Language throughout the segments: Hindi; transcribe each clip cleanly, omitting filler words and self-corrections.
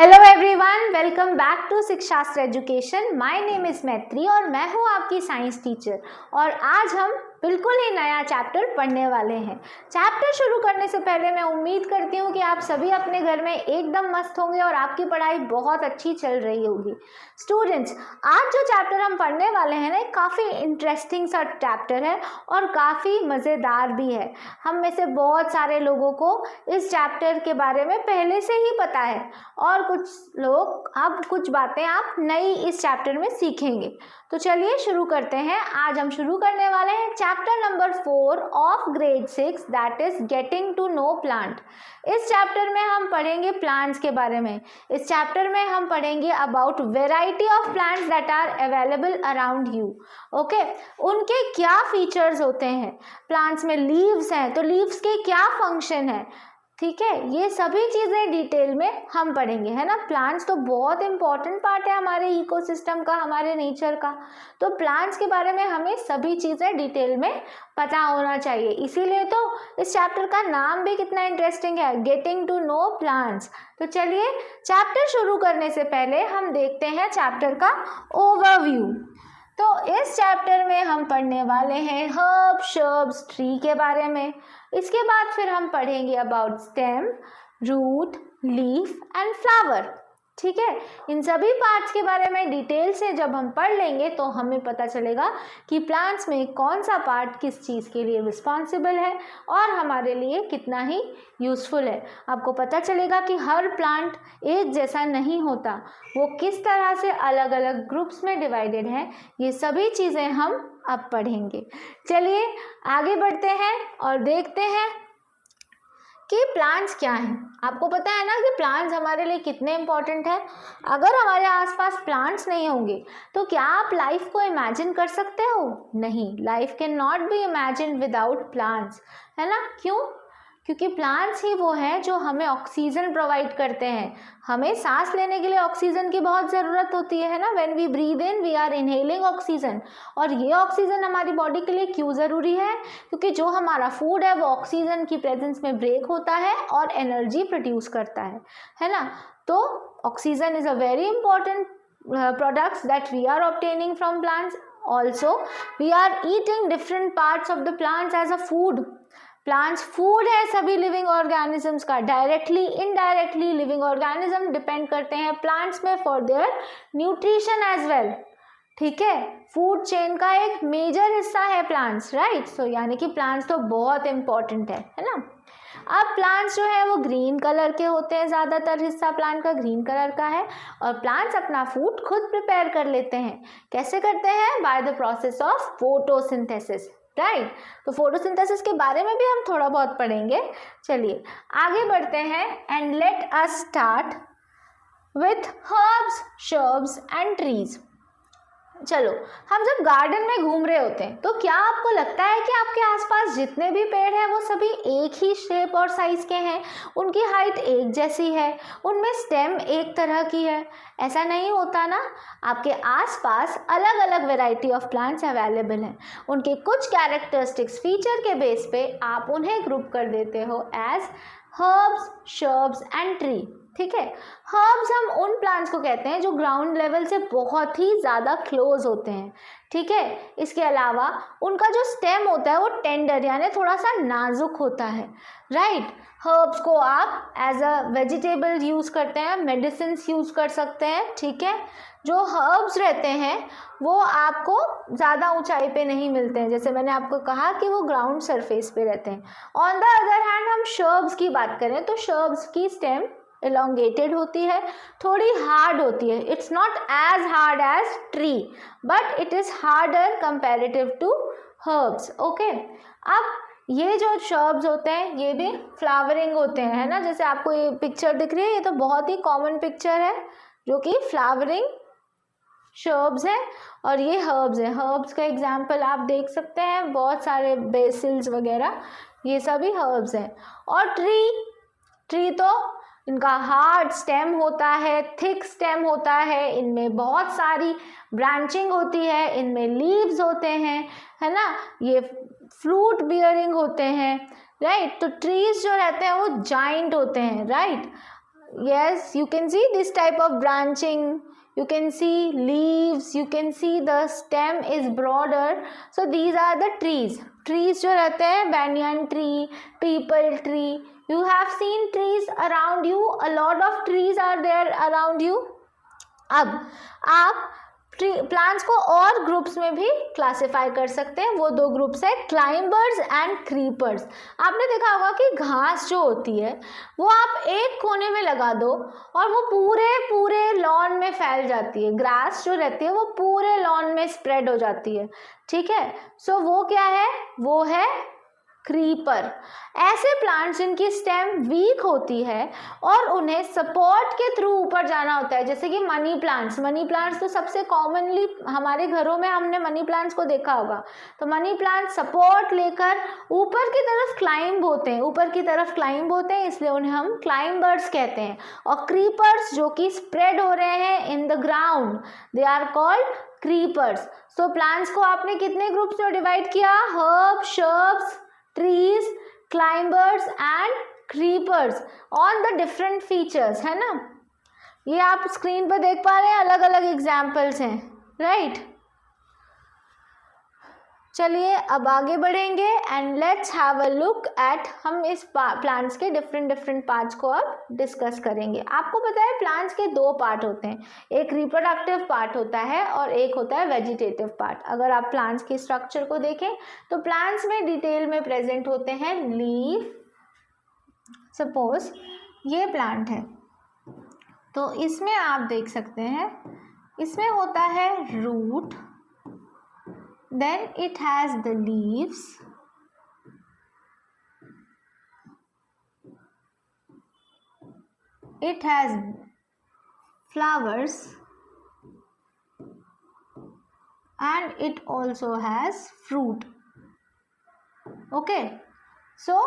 Hello everyone, welcome back to Shikshastra education. My name is Maitri और मैं हूँ आपकी साइंस टीचर। और आज हम बिल्कुल ही नया चैप्टर पढ़ने वाले हैं। चैप्टर शुरू करने से पहले मैं उम्मीद करती हूँ कि आप सभी अपने घर में एकदम मस्त होंगे और आपकी पढ़ाई बहुत अच्छी चल रही होगी। स्टूडेंट्स, आज जो चैप्टर हम पढ़ने वाले हैं ना, काफ़ी इंटरेस्टिंग सा चैप्टर है और काफ़ी मज़ेदार भी है। हम में से बहुत सारे लोगों को इस चैप्टर के बारे में पहले से ही पता है और कुछ लोग अब कुछ बातें आप नई इस चैप्टर में सीखेंगे। तो चलिए शुरू करते हैं। आज हम शुरू करने वाले हैं chapter number 4 of grade 6, that is getting to know plant. इस चैप्टर में हम पढ़ेंगे प्लांट्स के बारे में। इस चैप्टर में हम पढ़ेंगे about variety of plants that are available around you. Okay, उनके क्या फीचर्स होते हैं। प्लांट्स में लीव्स हैं तो लीव्स के क्या फंक्शन है, ठीक है, ये सभी चीज़ें डिटेल में हम पढ़ेंगे, है ना। प्लांट्स तो बहुत इंपॉर्टेंट पार्ट है हमारे इकोसिस्टम का, हमारे नेचर का। तो प्लांट्स के बारे में हमें सभी चीज़ें डिटेल में पता होना चाहिए। इसीलिए तो इस चैप्टर का नाम भी कितना इंटरेस्टिंग है, गेटिंग टू नो प्लांट्स। तो चलिए चैप्टर शुरू करने से पहले हम देखते हैं चैप्टर का ओवरव्यू। तो इस चैप्टर में हम पढ़ने वाले हैं हर्ब, शर्ब्स, ट्री के बारे में। इसके बाद फिर हम पढ़ेंगे about stem, root, leaf and flower, ठीक है। इन सभी पार्ट्स के बारे में डिटेल से जब हम पढ़ लेंगे तो हमें पता चलेगा कि प्लांट्स में कौन सा पार्ट किस चीज़ के लिए रिस्पॉन्सिबल है और हमारे लिए कितना ही यूज़फुल है। आपको पता चलेगा कि हर प्लांट एक जैसा नहीं होता, वो किस तरह से अलग अलग ग्रुप्स में डिवाइडेड है। ये सभी चीज़ें हम अब पढ़ेंगे। चलिए आगे बढ़ते हैं और देखते हैं कि प्लांट्स क्या हैं। आपको पता है ना कि प्लांट्स हमारे लिए कितने इंपॉर्टेंट है। अगर हमारे आसपास प्लांट्स नहीं होंगे तो क्या आप लाइफ को इमेजिन कर सकते हो? नहीं, life can not be imagine without plants, है ना। क्यों? क्योंकि प्लांट्स ही वो हैं जो हमें ऑक्सीजन प्रोवाइड करते हैं। हमें सांस लेने के लिए ऑक्सीजन की बहुत ज़रूरत होती है ना। When we breathe in we are inhaling oxygen. और ये ऑक्सीजन हमारी बॉडी के लिए क्यों ज़रूरी है? क्योंकि जो हमारा फूड है वो ऑक्सीजन की प्रेजेंस में ब्रेक होता है और एनर्जी प्रोड्यूस करता है ना। तो oxygen is a very important products that we are obtaining from plants. Also, we are eating different parts of the plants as a food. Plants food है सभी लिविंग ऑर्गेनिजम्स का। Directly indirectly living organism depend करते हैं प्लांट्स में for their nutrition as well, ठीक है। फूड चेन का एक मेजर हिस्सा है प्लांट्स, राइट। सो यानी कि प्लांट्स तो बहुत इंपॉर्टेंट है ना। अब प्लांट्स जो है वो ग्रीन कलर के होते हैं, ज़्यादातर हिस्सा प्लांट का ग्रीन कलर का है। और प्लांट्स अपना फूड खुद प्रिपेयर कर लेते हैं। कैसे करते हैं? By the process of photosynthesis, right. तो फोटोसिंथेसिस के बारे में भी हम थोड़ा बहुत पढ़ेंगे। चलिए आगे बढ़ते हैं and let us start with herbs, shrubs and trees. चलो, हम जब गार्डन में घूम रहे होते हैं तो क्या आपको लगता है कि आपके आसपास जितने भी पेड़ हैं वो सभी एक ही शेप और साइज के हैं, उनकी हाइट एक जैसी है, उनमें स्टेम एक तरह की है? ऐसा नहीं होता ना। आपके आसपास अलग अलग वैरायटी ऑफ प्लांट्स अवेलेबल हैं। उनके कुछ कैरेक्टरिस्टिक्स फीचर के बेस पे आप उन्हें ग्रुप कर देते हो as herbs, shrubs and tree, ठीक है। हर्ब्स हम उन प्लांट्स को कहते हैं जो ग्राउंड लेवल से बहुत ही ज़्यादा क्लोज होते हैं, ठीक है। इसके अलावा उनका जो स्टेम होता है वो टेंडर यानी थोड़ा सा नाजुक होता है, राइट। हर्ब्स को आप एज अ वेजिटेबल यूज़ करते हैं, मेडिसिन यूज़ कर सकते हैं, ठीक है। जो हर्ब्स रहते हैं वो आपको ज़्यादा ऊंचाई पे नहीं मिलते हैं, जैसे मैंने आपको कहा कि वो ग्राउंड सरफेस पे रहते हैं। ऑन द अदर हैंड हम शर्ब्स की बात करें तो शर्ब्स की स्टेम elongated होती है, थोड़ी हार्ड होती है। It's not as hard as tree but it is harder comparative to herbs, okay. अब ये जो शर्ब्स होते हैं ये भी फ्लावरिंग होते हैं, है ना। जैसे आपको ये पिक्चर दिख रही है, ये तो बहुत ही कॉमन पिक्चर है जो कि फ्लावरिंग शर्ब्स हैं और ये हर्ब्स हैं। हर्ब्स का एग्जाम्पल आप देख सकते हैं, बहुत सारे बेसिल्स वगैरह, ये सभी हर्ब्स हैं। और ट्री तो इनका हार्ड स्टेम होता है, थिक स्टेम होता है, इनमें बहुत सारी ब्रांचिंग होती है, इनमें लीव्स होते हैं, है ना। ये फ्रूट बियरिंग होते हैं, राइट। तो ट्रीज जो रहते हैं वो जाइंट होते हैं, right. yes, you can see this type of branching. You can see leaves, you can see the stem is broader. So these are the trees. Trees जो रहते हैं, banyan tree, peepal tree. You have seen trees around you. A lot of trees are there around you. अब आप प्लांट्स को और ग्रुप्स में भी क्लासिफाई कर सकते हैं. वो दो ग्रुप्स है, क्लाइंबर्स एंड क्रीपर्स. आपने देखा होगा कि घास जो होती है वो आप एक कोने में लगा दो और वो पूरे लॉन में फैल जाती है. ग्रास जो रहती है वो पूरे लॉन में स्प्रेड हो जाती है. ठीक है, सो वो क्या है, वो है क्रीपर. ऐसे प्लांट्स जिनकी स्टेम वीक होती है और उन्हें सपोर्ट के थ्रू ऊपर जाना होता है, जैसे कि मनी प्लांट्स तो सबसे कॉमनली हमारे घरों में हमने मनी प्लांट्स को देखा होगा. तो मनी प्लांट सपोर्ट लेकर ऊपर की तरफ क्लाइंब होते हैं, इसलिए उन्हें हम क्लाइंबर्स कहते हैं. और क्रीपर्स जो कि स्प्रेड हो रहे हैं in the ground, they are called creepers. So plants को आपने कितने ग्रुप्स में डिवाइड किया, herb, shrubs, trees, climbers and creepers on the different features, है ना. ये आप स्क्रीन पर देख पा रहे हैं, अलग अलग एग्जाम्पल्स हैं, राइट. चलिए अब आगे बढ़ेंगे and let's have a look eight, हम इस प्लांट्स के डिफरेंट पार्ट्स को अब डिस्कस करेंगे. आपको पता है प्लांट्स के दो पार्ट होते हैं, एक रिप्रोडक्टिव पार्ट होता है और एक होता है वेजिटेटिव पार्ट. अगर आप प्लांट्स के स्ट्रक्चर को देखें तो प्लांट्स में डिटेल में प्रेजेंट होते हैं लीफ. सपोज ये प्लांट है तो इसमें आप देख सकते हैं इसमें होता है root, then it has the leaves, it has flowers and it also has fruit. Okay, so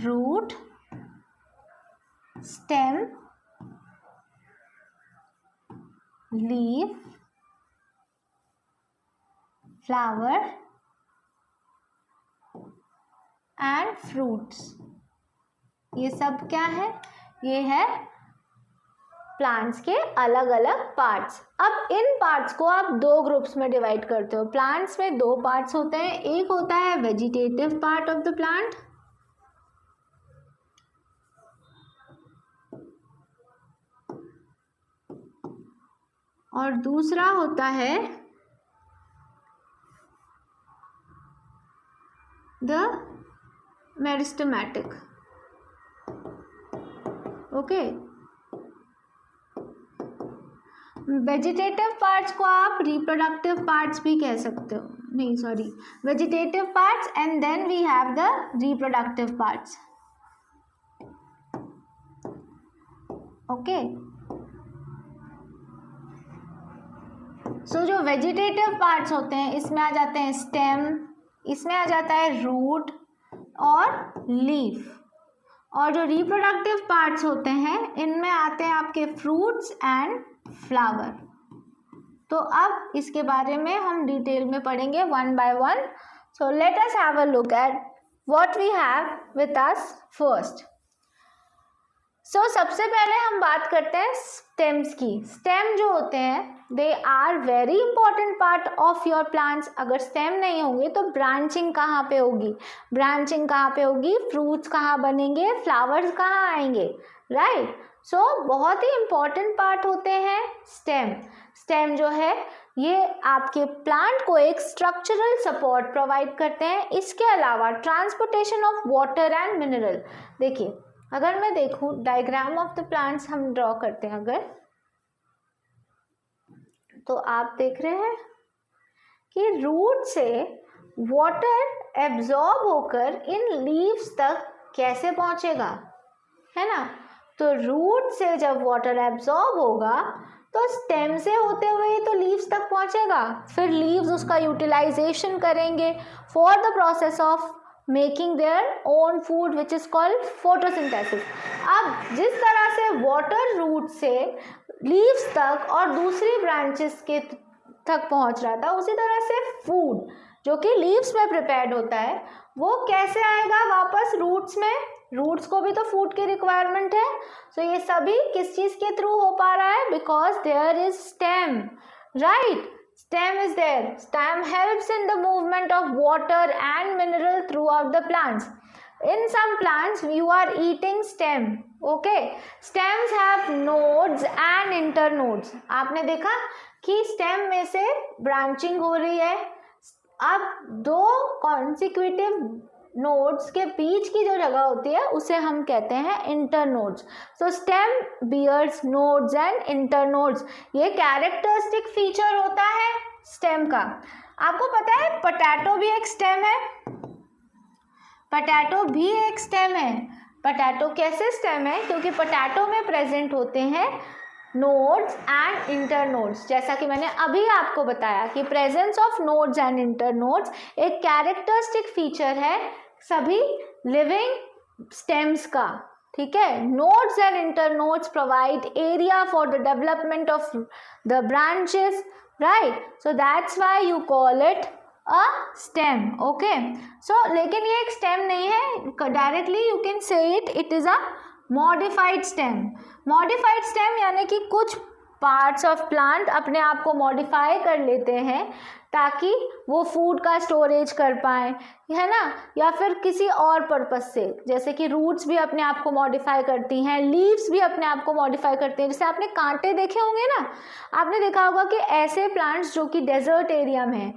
root, stem, leaf, flower and fruits. ये सब क्या है, ये है प्लांट्स के अलग अलग पार्ट्स. अब इन पार्ट्स को आप दो ग्रुप्स में डिवाइड करते हो. प्लांट्स में दो पार्ट्स होते हैं, एक होता है vegetative part of the plant और दूसरा होता है the meristematic. Okay, vegetative parts को आप रिप्रोडक्टिव पार्ट्स भी कह सकते हो. नहीं sorry, vegetative parts and then we have the reproductive parts. Okay, so जो वेजिटेटिव पार्ट्स होते हैं इसमें आ जाते हैं स्टेम, इसमें आ जाता है रूट और लीफ. और जो रिप्रोडक्टिव पार्ट्स होते हैं इनमें आते हैं आपके फ्रूट्स एंड फ्लावर. तो अब इसके बारे में हम डिटेल में पढ़ेंगे one by one. So let us have a look at what we have with us first. So सबसे पहले हम बात करते हैं स्टेम्स की. स्टेम जो होते हैं they are very important part of your plants. अगर स्टेम नहीं होंगे तो ब्रांचिंग कहाँ पे होगी, फ्रूट्स कहाँ बनेंगे, फ्लावर्स कहाँ आएंगे, राइट. सो बहुत ही इंपॉर्टेंट पार्ट होते हैं स्टेम. स्टेम जो है ये आपके प्लांट को एक स्ट्रक्चरल सपोर्ट प्रोवाइड करते हैं. इसके अलावा transportation of water and mineral. देखिए अगर मैं देखूं डायग्राम ऑफ द प्लांट्स हम ड्रॉ करते हैं अगर, तो आप देख रहे हैं कि रूट से वाटर एब्जॉर्ब होकर इन लीव्स तक कैसे पहुंचेगा, है ना. तो रूट से जब वाटर एब्जॉर्ब होगा तो स्टेम से होते हुए तो लीव्स तक पहुंचेगा, फिर लीव्स उसका यूटिलाइजेशन करेंगे for the process of making their own food which is called photosynthesis. अब जिस तरह से वाटर रूट से लीव्स तक और दूसरी ब्रांचेस के तक पहुंच रहा था, उसी तरह से फूड जो कि लीव्स में प्रिपेयर्ड होता है वो कैसे आएगा वापस रूट्स में, रूट्स को भी तो फूड की रिक्वायरमेंट है. सो ये सभी किस चीज के थ्रू हो पा रहा है? Because there is stem, right. Stem is there. Stem helps in the movement of water and mineral throughout the plants. In some plants, you are eating stem. Okay. Stems have nodes and internodes. आपने देखा कि stem में से branching हो रही है. अब दो consecutive nodes के बीच की जो जगह होती है उसे हम कहते हैं internodes. So stem bears nodes and internodes. ये characteristic feature होता है stem का. आपको पता है potato भी एक stem है. potato भी एक stem है. potato कैसे stem है? क्योंकि potato में present होते हैं नोड्स एंड इंटरनोड्स. जैसा कि मैंने अभी आपको बताया कि presence of nodes and internodes एक कैरेक्टरिस्टिक फीचर है सभी लिविंग स्टेम्स का. ठीक है. Nodes and internodes provide area for the development of the branches, right. So that's why you call it a stem. Okay. So लेकिन ये एक स्टेम नहीं है. Directly you can say it is a modified stem. Modified stem यानी कि कुछ पार्ट्स ऑफ प्लांट अपने आप को मॉडिफाई कर लेते हैं ताकि वो फूड का स्टोरेज कर पाए, है ना, या फिर किसी और पर्पस से. जैसे कि रूट्स भी अपने आप को मॉडिफाई करती हैं, लीव्स भी अपने आप को मॉडिफाई करती हैं. जैसे आपने कांटे देखे होंगे ना, आपने देखा होगा कि ऐसे प्लांट्स जो कि डेजर्ट एरिया में हैं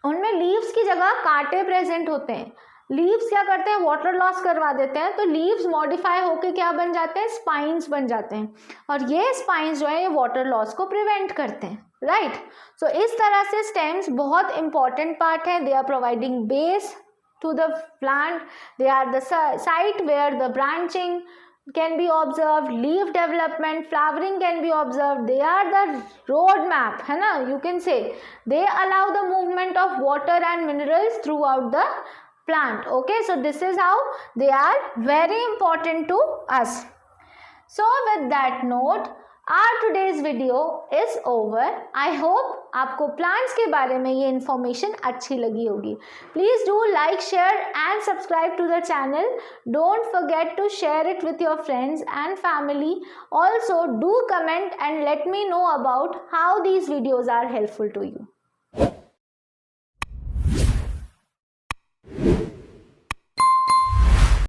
उनमें लीव्स की जगह कांटे प्रेजेंट होते हैं. लीव्स क्या करते हैं? वाटर लॉस करवा देते हैं. तो लीव्स मॉडिफाई होके क्या बन जाते हैं? स्पाइन्स बन जाते हैं. और ये स्पाइन्स जो है ये वाटर लॉस को प्रिवेंट करते हैं, राइट. सो इस तरह से स्टेम्स बहुत इंपॉर्टेंट पार्ट है. They are providing base to the plant. They are the site where the branching can be observed, leaf development, flowering can be observed. They are the road map, है ना, you can say. They allow the movement of water and minerals throughout the plant. Okay, so this is how they are very important to us. So with that note, our today's video is over. I hope आपको plants के बारे में ये information अच्छी लगी होगी. Please do like, share and subscribe to the channel. Don't forget to share it with your friends and family. Also do comment and let me know about how these videos are helpful to you.